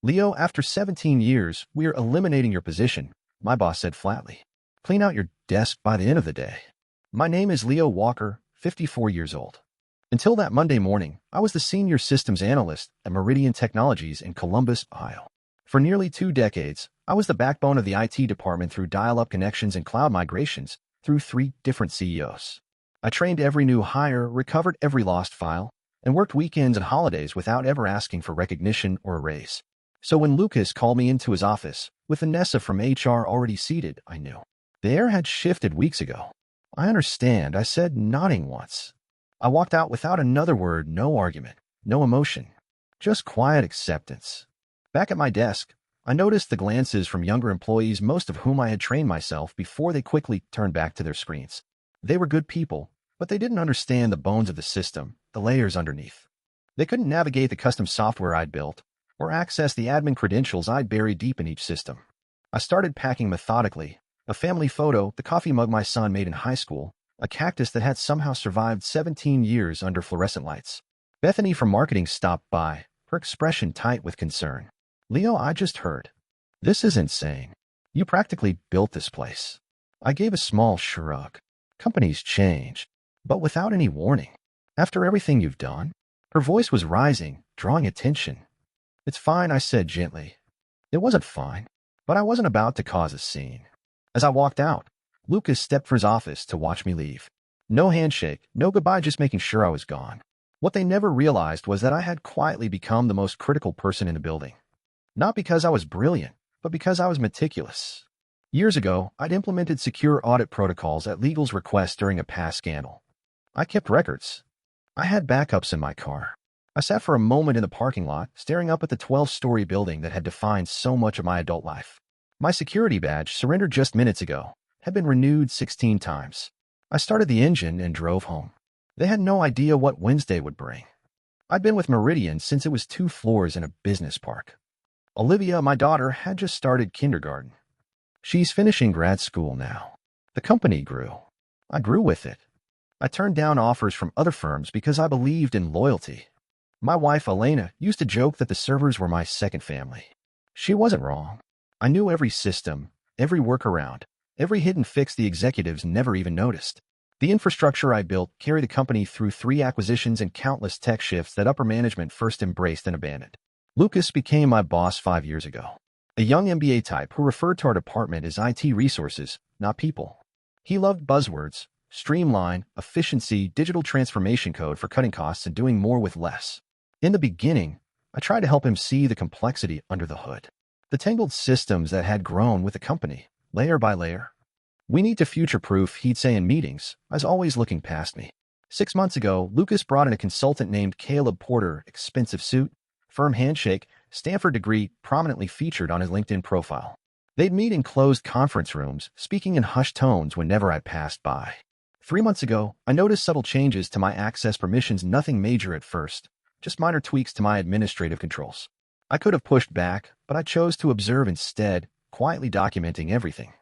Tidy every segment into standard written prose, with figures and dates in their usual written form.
Leo, after 17 years, we're eliminating your position, my boss said flatly. Clean out your desk by the end of the day. My name is Leo Walker, 54 years old. Until that Monday morning, I was the senior systems analyst at Meridian Technologies in Columbus, Ohio. For nearly 2 decades, I was the backbone of the IT department through dial-up connections and cloud migrations through 3 different CEOs. I trained every new hire, recovered every lost file, and worked weekends and holidays without ever asking for recognition or a raise. So when Lucas called me into his office, with Vanessa from HR already seated, I knew. The air had shifted weeks ago. I understand, I said, nodding once. I walked out without another word, no argument, no emotion, just quiet acceptance. Back at my desk, I noticed the glances from younger employees, most of whom I had trained myself before they quickly turned back to their screens. They were good people, but they didn't understand the bones of the system, the layers underneath. They couldn't navigate the custom software I'd built or access the admin credentials I'd buried deep in each system. I started packing methodically, a family photo, the coffee mug my son made in high school, a cactus that had somehow survived 17 years under fluorescent lights. Bethany from marketing stopped by, her expression tight with concern. Leo, I just heard. This is insane. You practically built this place. I gave a small shrug. Companies change, but without any warning. After everything you've done? Her voice was rising, drawing attention. It's fine, I said gently. It wasn't fine, but I wasn't about to cause a scene. As I walked out, Lucas stepped for his office to watch me leave. No handshake, no goodbye, just making sure I was gone. What they never realized was that I had quietly become the most critical person in the building. Not because I was brilliant, but because I was meticulous. Years ago, I'd implemented secure audit protocols at legal's request during a past scandal. I kept records. I had backups in my car. I sat for a moment in the parking lot, staring up at the 12-story building that had defined so much of my adult life. My security badge, surrendered just minutes ago, had been renewed 16 times. I started the engine and drove home. They had no idea what Wednesday would bring. I'd been with Meridian since it was 2 floors in a business park. Olivia, my daughter, had just started kindergarten. She's finishing grad school now. The company grew. I grew with it. I turned down offers from other firms because I believed in loyalty. My wife, Elena, used to joke that the servers were my second family. She wasn't wrong. I knew every system, every workaround, every hidden fix the executives never even noticed. The infrastructure I built carried the company through 3 acquisitions and countless tech shifts that upper management first embraced and abandoned. Lucas became my boss 5 years ago. A young MBA type who referred to our department as IT resources, not people. He loved buzzwords, streamline, efficiency, digital transformation code for cutting costs and doing more with less. In the beginning, I tried to help him see the complexity under the hood. The tangled systems that had grown with the company, layer by layer. We need to future-proof, he'd say in meetings, as always looking past me. 6 months ago, Lucas brought in a consultant named Caleb Porter, expensive suit, firm handshake, Stanford degree prominently featured on his LinkedIn profile. They'd meet in closed conference rooms, speaking in hushed tones whenever I passed by. 3 months ago, I noticed subtle changes to my access permissions, nothing major at first, just minor tweaks to my administrative controls. I could have pushed back, but I chose to observe instead, quietly documenting everything.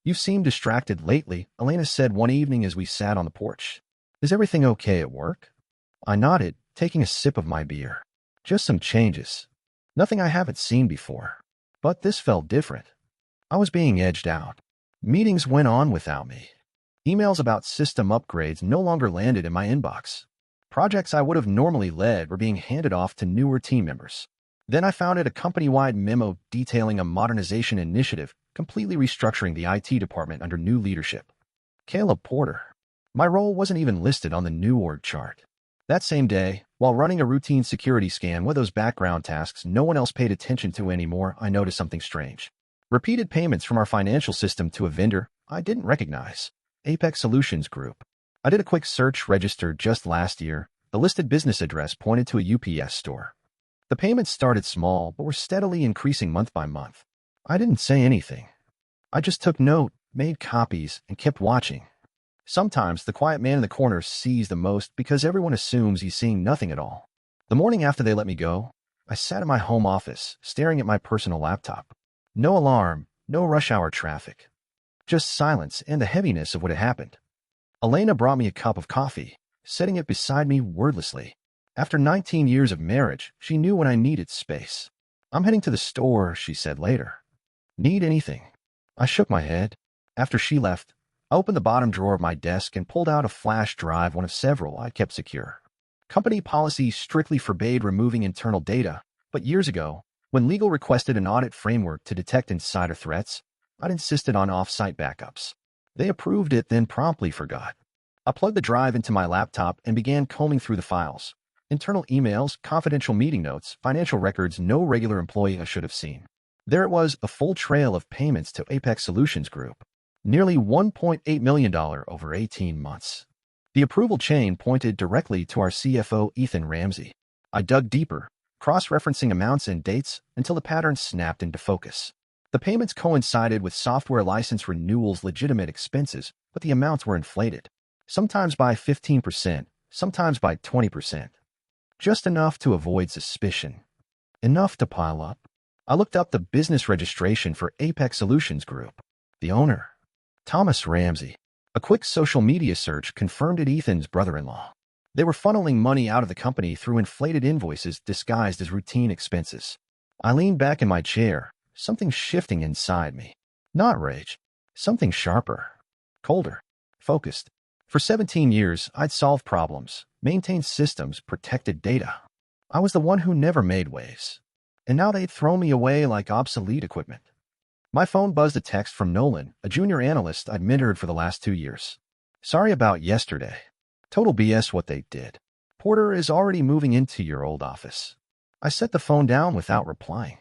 You seem distracted lately, Elena said one evening as we sat on the porch. Is everything okay at work? I nodded, taking a sip of my beer. Just some changes. Nothing I haven't seen before. But this felt different. I was being edged out. Meetings went on without me. Emails about system upgrades no longer landed in my inbox. Projects I would have normally led were being handed off to newer team members. Then I found a company-wide memo detailing a modernization initiative, completely restructuring the IT department under new leadership. Caleb Porter. My role wasn't even listed on the new org chart. That same day, while running a routine security scan with those background tasks no one else paid attention to anymore, I noticed something strange. Repeated payments from our financial system to a vendor I didn't recognize. Apex Solutions Group. I did a quick search registered just last year. The listed business address pointed to a UPS store. The payments started small, but were steadily increasing month by month. I didn't say anything. I just took note, made copies, and kept watching. Sometimes the quiet man in the corner sees the most because everyone assumes he's seeing nothing at all. The morning after they let me go, I sat in my home office, staring at my personal laptop. No alarm, no rush hour traffic. Just silence and the heaviness of what had happened. Elena brought me a cup of coffee, setting it beside me wordlessly. After 19 years of marriage, she knew when I needed space. I'm heading to the store, she said later. Need anything? I shook my head. After she left, I opened the bottom drawer of my desk and pulled out a flash drive, one of several I kept secure. Company policy strictly forbade removing internal data, but years ago, when legal requested an audit framework to detect insider threats, I'd insisted on off-site backups. They approved it, then promptly forgot. I plugged the drive into my laptop and began combing through the files. Internal emails, confidential meeting notes, financial records no regular employee should have seen. There it was, a full trail of payments to Apex Solutions Group. Nearly $1.8 million over 18 months. The approval chain pointed directly to our CFO, Ethan Ramsey. I dug deeper, cross-referencing amounts and dates until the pattern snapped into focus. The payments coincided with software license renewals' legitimate expenses, but the amounts were inflated. Sometimes by 15%, sometimes by 20%. Just enough to avoid suspicion. Enough to pile up. I looked up the business registration for Apex Solutions Group. The owner, Thomas Ramsey. A quick social media search confirmed it Ethan's brother-in-law. They were funneling money out of the company through inflated invoices disguised as routine expenses. I leaned back in my chair, something shifting inside me. Not rage. Something sharper. Colder. Focused. For 17 years, I'd solved problems, maintained systems, protected data. I was the one who never made waves. And now they'd throw me away like obsolete equipment. My phone buzzed a text from Nolan, a junior analyst I'd mentored for the last 2 years. Sorry about yesterday. Total BS what they did. Porter is already moving into your old office. I set the phone down without replying.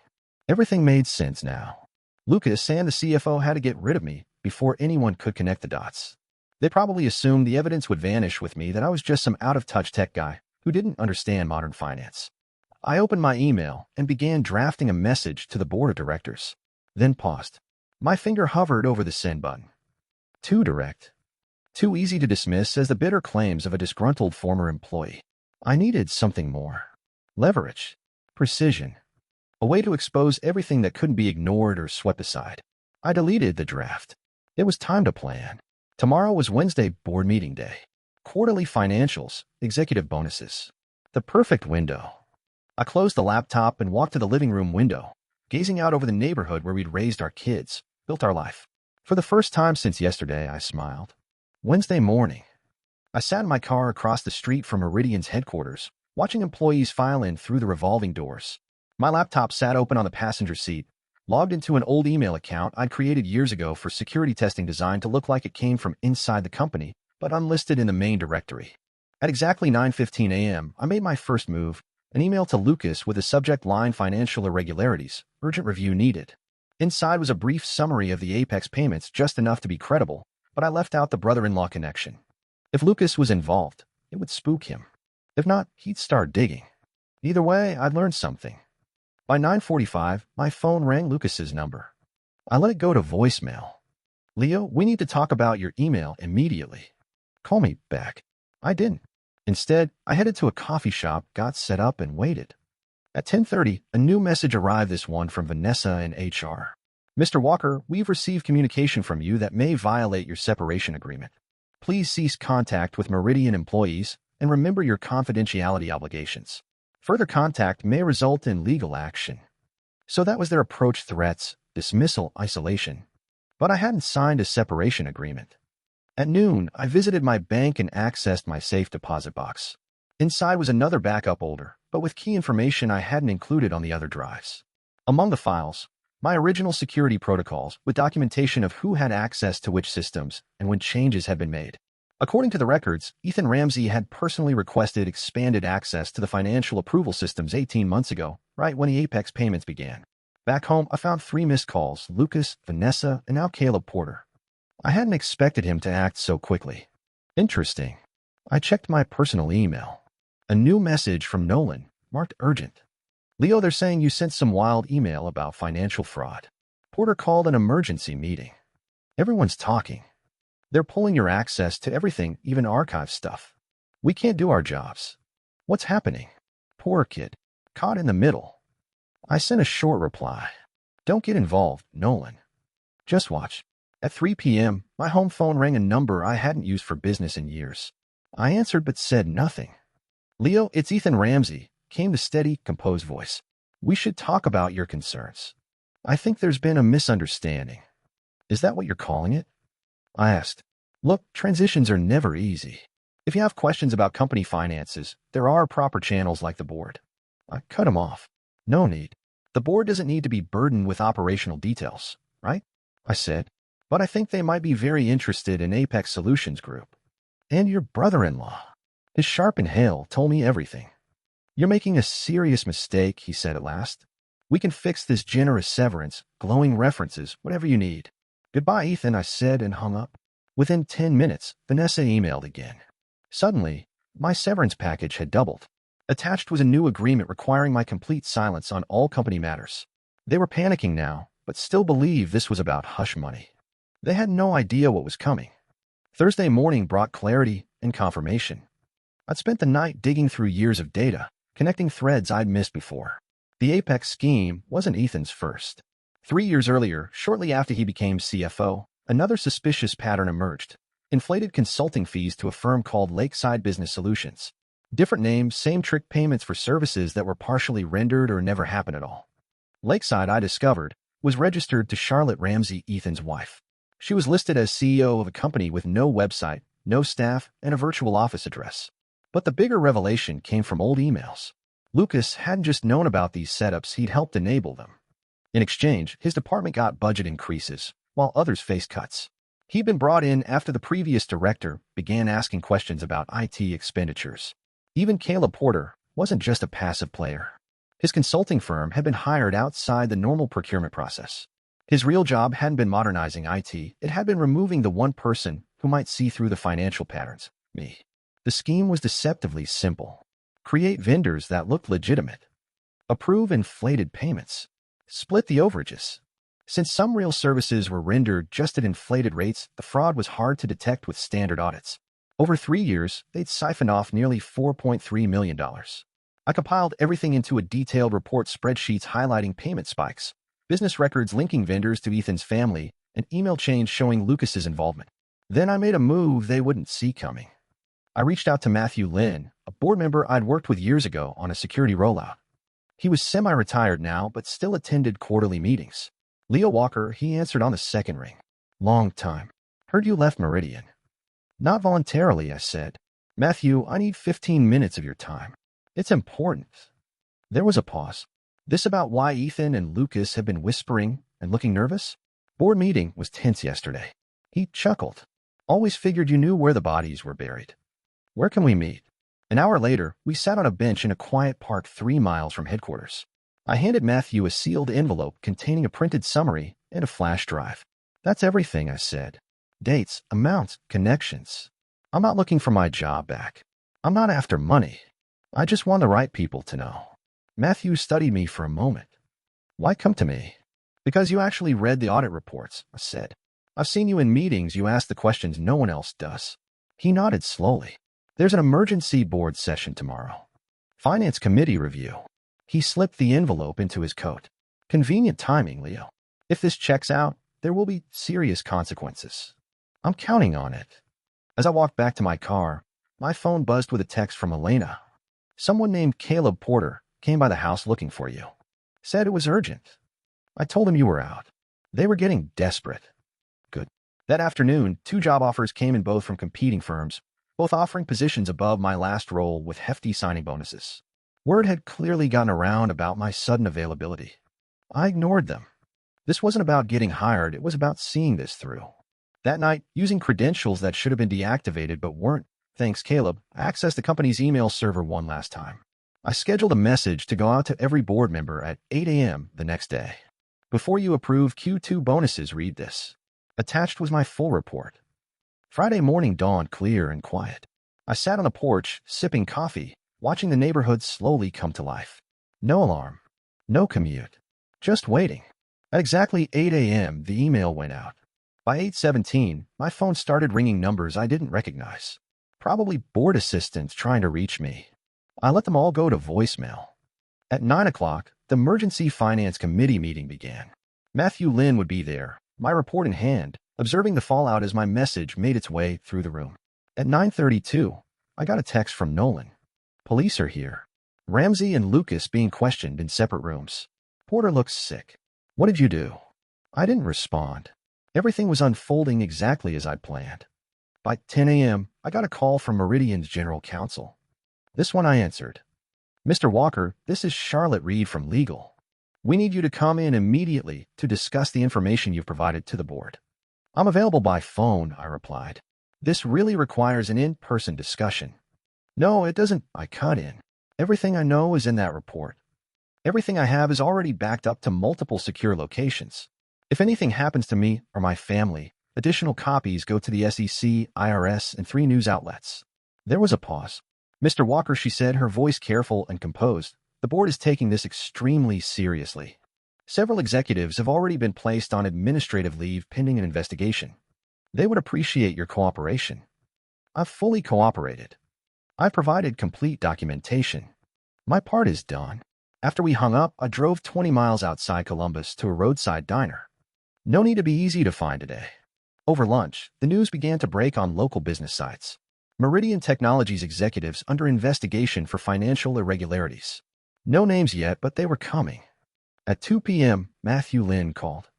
Everything made sense now. Lucas and the CFO had to get rid of me before anyone could connect the dots. They probably assumed the evidence would vanish with me, that I was just some out-of-touch tech guy who didn't understand modern finance. I opened my email and began drafting a message to the board of directors. Then paused. My finger hovered over the send button. Too direct. Too easy to dismiss as the bitter claims of a disgruntled former employee. I needed something more. Leverage. Precision. A way to expose everything that couldn't be ignored or swept aside. I deleted the draft. It was time to plan. Tomorrow was Wednesday, board meeting day. Quarterly financials, executive bonuses. The perfect window. I closed the laptop and walked to the living room window, gazing out over the neighborhood where we'd raised our kids, built our life. For the first time since yesterday, I smiled. Wednesday morning. I sat in my car across the street from Meridian's headquarters, watching employees file in through the revolving doors. My laptop sat open on the passenger seat, logged into an old email account I'd created years ago for security testing designed to look like it came from inside the company, but unlisted in the main directory. At exactly 9:15 a.m., I made my first move, an email to Lucas with the subject line Financial Irregularities, Urgent Review Needed. Inside was a brief summary of the Apex payments, just enough to be credible, but I left out the brother-in-law connection. If Lucas was involved, it would spook him. If not, he'd start digging. Either way, I'd learned something. By 9:45, my phone rang Lucas's number. I let it go to voicemail. Leo, we need to talk about your email immediately. Call me back. I didn't. Instead, I headed to a coffee shop, got set up, and waited. At 10:30, a new message arrived, this one from Vanessa in HR. Mr. Walker, we've received communication from you that may violate your separation agreement. Please cease contact with Meridian employees and remember your confidentiality obligations. Further contact may result in legal action. So that was their approach: threats, dismissal, isolation. But I hadn't signed a separation agreement. At noon, I visited my bank and accessed my safe deposit box. Inside was another backup folder, but with key information I hadn't included on the other drives. Among the files, my original security protocols with documentation of who had access to which systems and when changes had been made. According to the records, Ethan Ramsey had personally requested expanded access to the financial approval systems 18 months ago, right when the Apex payments began. Back home, I found 3 missed calls: Lucas, Vanessa, and now Caleb Porter. I hadn't expected him to act so quickly. Interesting. I checked my personal email. A new message from Nolan, marked urgent. Leo, they're saying you sent some wild email about financial fraud. Porter called an emergency meeting. Everyone's talking. They're pulling your access to everything, even archive stuff. We can't do our jobs. What's happening? Poor kid. Caught in the middle. I sent a short reply. Don't get involved, Nolan. Just watch. At 3 p.m., my home phone rang, a number I hadn't used for business in years. I answered but said nothing. Leo, it's Ethan Ramsey, came the steady, composed voice. We should talk about your concerns. I think there's been a misunderstanding. Is that what you're calling it? I asked. Look, transitions are never easy. If you have questions about company finances, there are proper channels like the board. I cut him off. No need. The board doesn't need to be burdened with operational details, right? I said. But I think they might be very interested in Apex Solutions Group. And your brother-in-law. His sharp inhale told me everything. You're making a serious mistake, he said at last. We can fix this generous severance, glowing references, whatever you need. Goodbye, Ethan, I said and hung up. Within 10 minutes, Vanessa emailed again. Suddenly, my severance package had doubled. Attached was a new agreement requiring my complete silence on all company matters. They were panicking now, but still believed this was about hush money. They had no idea what was coming. Thursday morning brought clarity and confirmation. I'd spent the night digging through years of data, connecting threads I'd missed before. The Apex scheme wasn't Ethan's first. 3 years earlier, shortly after he became CFO, another suspicious pattern emerged. Inflated consulting fees to a firm called Lakeside Business Solutions. Different names, same trick, payments for services that were partially rendered or never happened at all. Lakeside, I discovered, was registered to Charlotte Ramsey, Ethan's wife. She was listed as CEO of a company with no website, no staff, and a virtual office address. But the bigger revelation came from old emails. Lucas hadn't just known about these setups, he'd helped enable them. In exchange, his department got budget increases, while others faced cuts. He'd been brought in after the previous director began asking questions about IT expenditures. Even Caleb Porter wasn't just a passive player. His consulting firm had been hired outside the normal procurement process. His real job hadn't been modernizing IT, it had been removing the one person who might see through the financial patterns, me. The scheme was deceptively simple. Create vendors that looked legitimate. Approve inflated payments. Split the overages. Since some real services were rendered just at inflated rates, the fraud was hard to detect with standard audits. Over 3 years, they'd siphoned off nearly $4.3 million. I compiled everything into a detailed report, spreadsheets highlighting payment spikes, business records linking vendors to Ethan's family, and email chains showing Lucas's involvement. Then I made a move they wouldn't see coming. I reached out to Matthew Lynn, a board member I'd worked with years ago on a security rollout. He was semi-retired now, but still attended quarterly meetings. Leo Walker, he answered on the second ring. Long time. Heard you left Meridian. Not voluntarily, I said. Matthew, I need 15 minutes of your time. It's important. There was a pause. This about why Ethan and Lucas had been whispering and looking nervous? Board meeting was tense yesterday. He chuckled. Always figured you knew where the bodies were buried. Where can we meet? An hour later, we sat on a bench in a quiet park 3 miles from headquarters. I handed Matthew a sealed envelope containing a printed summary and a flash drive. That's everything, I said. Dates, amounts, connections. I'm not looking for my job back. I'm not after money. I just want the right people to know. Matthew studied me for a moment. Why come to me? Because you actually read the audit reports, I said. I've seen you in meetings, you ask the questions no one else does. He nodded slowly. There's an emergency board session tomorrow. Finance committee review. He slipped the envelope into his coat. Convenient timing, Leo. If this checks out, there will be serious consequences. I'm counting on it. As I walked back to my car, my phone buzzed with a text from Elena. Someone named Caleb Porter came by the house looking for you. Said it was urgent. I told him you were out. They were getting desperate. Good. That afternoon, 2 job offers came in, both from competing firms, both offering positions above my last role with hefty signing bonuses. Word had clearly gotten around about my sudden availability. I ignored them. This wasn't about getting hired, it was about seeing this through. That night, using credentials that should have been deactivated but weren't, thanks Caleb, I accessed the company's email server one last time. I scheduled a message to go out to every board member at 8 a.m. the next day. Before you approve Q2 bonuses, read this. Attached was my full report. Friday morning dawned clear and quiet. I sat on the porch, sipping coffee, watching the neighborhood slowly come to life. No alarm. No commute. Just waiting. At exactly 8 a.m., the email went out. By 8:17, my phone started ringing numbers I didn't recognize. Probably board assistants trying to reach me. I let them all go to voicemail. At 9 o'clock, the emergency finance committee meeting began. Matthew Lynn would be there, my report in hand, observing the fallout as my message made its way through the room. At 9:32, I got a text from Nolan. Police are here. Ramsey and Lucas being questioned in separate rooms. Porter looked sick. What did you do? I didn't respond. Everything was unfolding exactly as I'd planned. By 10 a.m., I got a call from Meridian's general counsel. This one I answered. Mr. Walker, this is Charlotte Reed from Legal. We need you to come in immediately to discuss the information you've provided to the board. I'm available by phone, I replied. This really requires an in-person discussion. No, it doesn't, I cut in. Everything I know is in that report. Everything I have is already backed up to multiple secure locations. If anything happens to me or my family, additional copies go to the SEC, IRS, and 3 news outlets. There was a pause. Mr. Walker, she said, her voice careful and composed, the board is taking this extremely seriously. Several executives have already been placed on administrative leave pending an investigation. They would appreciate your cooperation. I've fully cooperated. I've provided complete documentation. My part is done. After we hung up, I drove 20 miles outside Columbus to a roadside diner. No need to be easy to find today. Over lunch, the news began to break on local business sites. Meridian Technologies executives under investigation for financial irregularities. No names yet, but they were coming. At 2 p.m., Matthew Lynn called.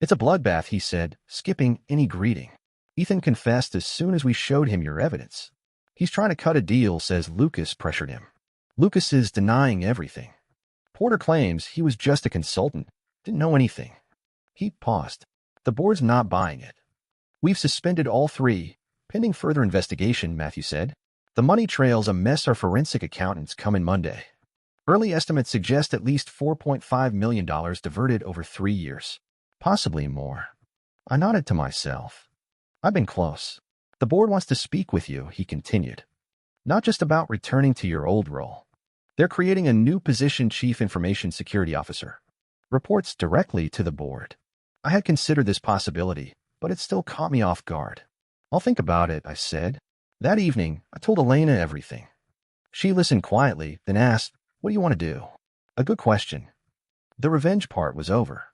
It's a bloodbath, he said, skipping any greeting. Ethan confessed as soon as we showed him your evidence. He's trying to cut a deal, says Lucas pressured him. Lucas is denying everything. Porter claims he was just a consultant, didn't know anything. He paused. The board's not buying it. We've suspended all 3, pending further investigation, Matthew said. The money trail's a mess. Our forensic accountants come in Monday. Early estimates suggest at least $4.5 million diverted over 3 years. Possibly more. I nodded to myself. I've been close. The board wants to speak with you, he continued. Not just about returning to your old role. They're creating a new position, Chief Information Security Officer. Reports directly to the board. I had considered this possibility, but it still caught me off guard. I'll think about it, I said. That evening, I told Elena everything. She listened quietly, then asked, what do you want to do? A good question. The revenge part was over.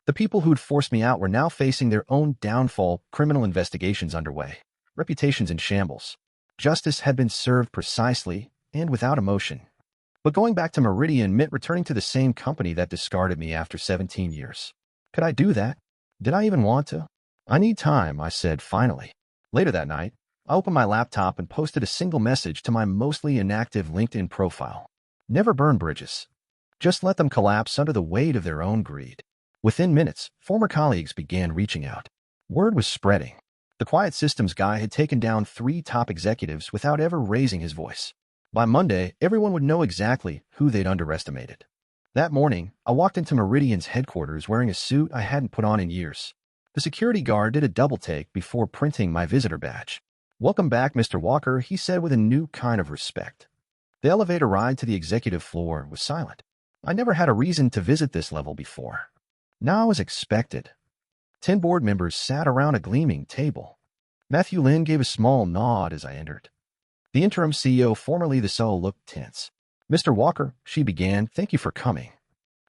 The people who'd forced me out were now facing their own downfall, criminal investigations underway, reputations in shambles. Justice had been served precisely and without emotion. But going back to Meridian meant returning to the same company that discarded me after 17 years. Could I do that? Did I even want to? I need time, I said finally. Later that night, I opened my laptop and posted a single message to my mostly inactive LinkedIn profile. Never burn bridges. Just let them collapse under the weight of their own greed. Within minutes, former colleagues began reaching out. Word was spreading. The quiet systems guy had taken down 3 top executives without ever raising his voice. By Monday, everyone would know exactly who they'd underestimated. That morning, I walked into Meridian's headquarters wearing a suit I hadn't put on in years. The security guard did a double take before printing my visitor badge. Welcome back, Mr. Walker, he said with a new kind of respect. The elevator ride to the executive floor was silent. I never had a reason to visit this level before. Now I was expected. 10 board members sat around a gleaming table. Matthew Lynn gave a small nod as I entered. The interim CEO, formerly the SO, looked tense. Mr. Walker, she began, thank you for coming.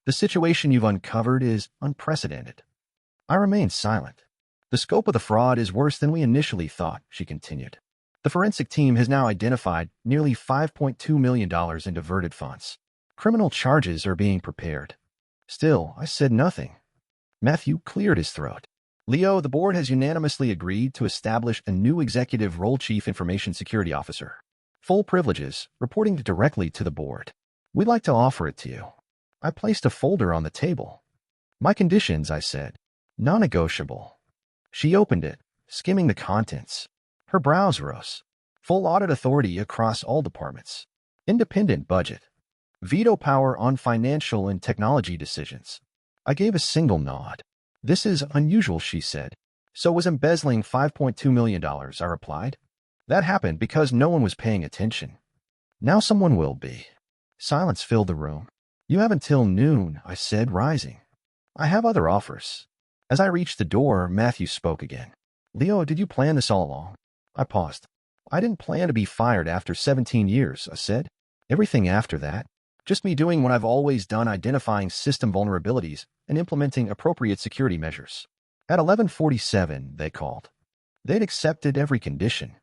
The situation you've uncovered is unprecedented. I remained silent. The scope of the fraud is worse than we initially thought, she continued. The forensic team has now identified nearly $5.2 million in diverted funds. Criminal charges are being prepared. Still, I said nothing. Matthew cleared his throat. Leo, the board has unanimously agreed to establish a new executive role, Chief Information Security Officer. Full privileges, reporting directly to the board. We'd like to offer it to you. I placed a folder on the table. My conditions, I said. Non-negotiable. She opened it, skimming the contents. Her brows rose. Full audit authority across all departments. Independent budget. Veto power on financial and technology decisions. I gave a single nod. This is unusual, she said. So was embezzling $5.2 million, I replied. That happened because no one was paying attention. Now someone will be. Silence filled the room. You have until noon, I said, rising. I have other offers. As I reached the door, Matthew spoke again. Leo, did you plan this all along? I paused. I didn't plan to be fired after 17 years, I said. Everything after that. Just me doing what I've always done, identifying system vulnerabilities and implementing appropriate security measures. At 11:47, they called. They'd accepted every condition.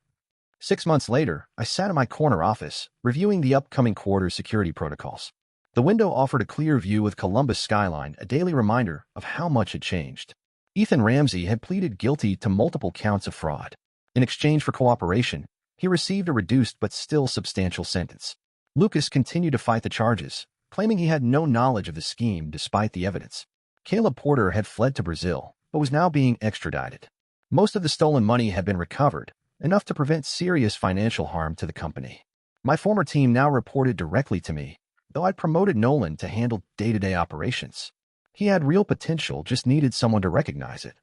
6 months later, I sat in my corner office, reviewing the upcoming quarter's security protocols. The window offered a clear view with Columbus skyline, a daily reminder of how much had changed. Ethan Ramsey had pleaded guilty to multiple counts of fraud. In exchange for cooperation, he received a reduced but still substantial sentence. Lucas continued to fight the charges, claiming he had no knowledge of the scheme despite the evidence. Caleb Porter had fled to Brazil, but was now being extradited. Most of the stolen money had been recovered, enough to prevent serious financial harm to the company. My former team now reported directly to me, though I'd promoted Nolan to handle day-to-day operations. He had real potential, just needed someone to recognize it.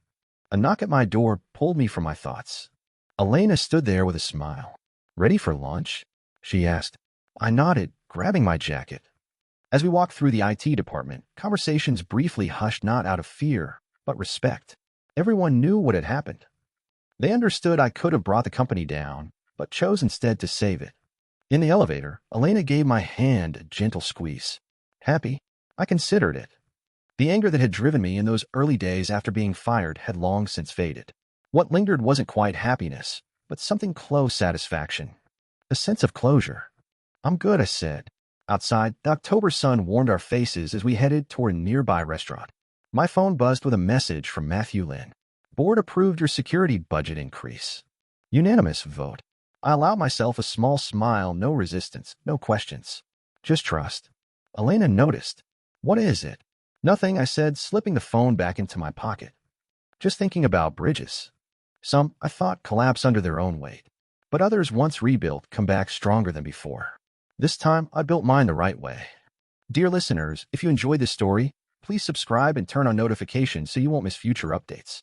A knock at my door pulled me from my thoughts. Elena stood there with a smile. "Ready for lunch?" she asked. I nodded, grabbing my jacket. As we walked through the IT department, conversations briefly hushed, not out of fear, but respect. Everyone knew what had happened. They understood I could have brought the company down, but chose instead to save it. In the elevator, Elena gave my hand a gentle squeeze. Happy? I considered it. The anger that had driven me in those early days after being fired had long since faded. What lingered wasn't quite happiness, but something close satisfaction. A sense of closure. "I'm good," I said. Outside, the October sun warmed our faces as we headed toward a nearby restaurant. My phone buzzed with a message from Matthew Lynn. "Board approved your security budget increase." Unanimous vote. I allowed myself a small smile, no resistance, no questions. Just trust. Elena noticed. "What is it?" "Nothing," I said, slipping the phone back into my pocket. "Just thinking about bridges. Some, I thought, collapse under their own weight. But others, once rebuilt, come back stronger than before. This time, I built mine the right way." Dear listeners, if you enjoyed this story, please subscribe and turn on notifications so you won't miss future updates.